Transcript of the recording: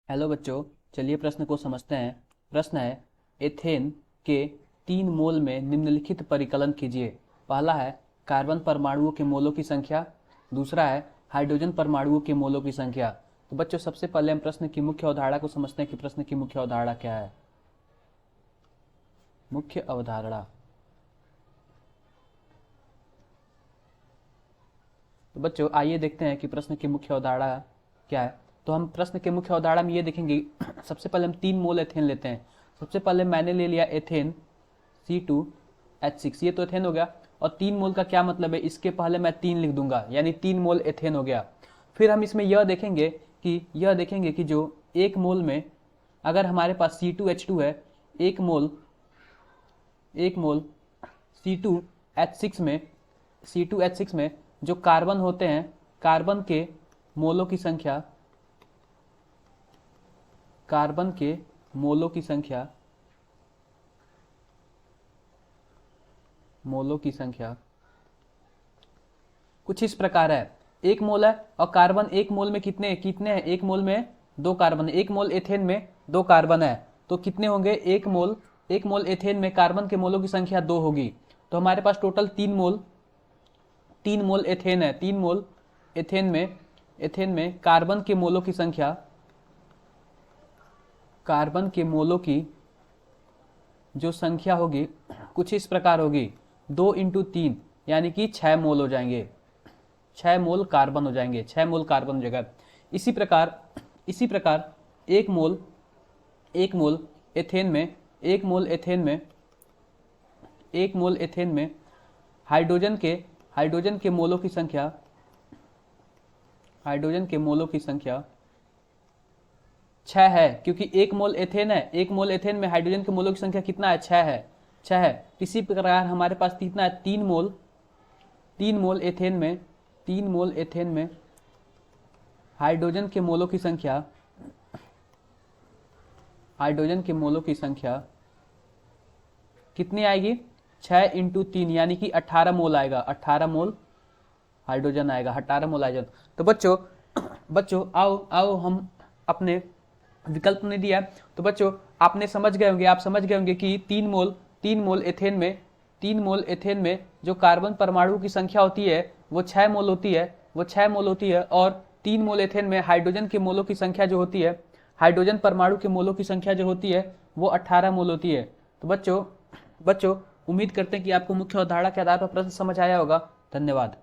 Hello बच्चों, चलिए प्रश्न को समझते हैं। प्रश्न है, एथेन के 3 मोल में निम्नलिखित परिकलन कीजिए। पहला है कार्बन परमाणुओं के मोलों की संख्या, दूसरा है हाइड्रोजन परमाणुओं के मोलों की संख्या। तो बच्चों, सबसे पहले हम प्रश्न की मुख्य अवधारणा को समझते हैं कि प्रश्न की मुख्य अवधारणा क्या है। मुख्य अवधारणा, तो बच्चों आइए देखते हैं कि प्रश्न की मुख्य अवधारणा क्या है। तो हम प्रश्न के मुख्य अवधारणा में ये देखेंगे, सबसे पहले हम 3 मोल एथेन लेते हैं। सबसे पहले मैंने ले लिया एथेन C2H6, ये तो एथेन हो गया। और 3 मोल का क्या मतलब है, इसके पहले मैं 3 लिख दूंगा, यानी 3 मोल एथेन हो गया। फिर हम इसमें यह देखेंगे कि जो एक मोल में अगर हमारे पास C2H2 है, एक मोल C2H6 में जो कार्बन होते हैं, कार्बन के मोलों की संख्या कुछ इस प्रकार है। एक मोल है और कार्बन एक मोल में कितने हैं? एक मोल में 2 कार्बन है। एक मोल एथेन में 2 कार्बन है, तो कितने होंगे? एक मोल एथेन में कार्बन के मोलों की संख्या 2 होगी। तो हमारे पास टोटल 3 मोल एथेन है। 3 मोल एथेन में कार्बन के मोलों की जो संख्या होगी कुछ इस प्रकार होगी, 2 इंटू 3 यानी कि 6 मोल हो जाएंगे। 6 मोल कार्बन हो जाएंगे, 6 मोल कार्बन हो जाएगा। इसी प्रकार एक मोल एथेन में हाइड्रोजन के मोलों की संख्या 6 है, क्योंकि एक मोल एथेन में हाइड्रोजन के मोलों की संख्या कितना है? 6 है। इसी प्रकार हमारे पास कितना है? 3 मोल एथेन में हाइड्रोजन के मोलों की संख्या कितनी आएगी? 6 इंटू 3 यानी कि 18 मोल आएगा। 18 मोल हाइड्रोजन आएगा, 18 मोल हाइड्रोजन। तो बच्चों आओ हम अपने विकल्प ने दिया। तो बच्चों आप समझ गए होंगे कि 3 मोल एथेन में जो कार्बन परमाणु की संख्या होती है वो 6 मोल होती है। और 3 मोल एथेन में हाइड्रोजन के मोलों की संख्या जो होती है, हाइड्रोजन परमाणु के मोलों की संख्या जो होती है वो 18 मोल होती है। तो बच्चों उम्मीद करते हैं कि आपको मुख्य अवधारणा के आधार पर प्रश्न समझ आया होगा। धन्यवाद।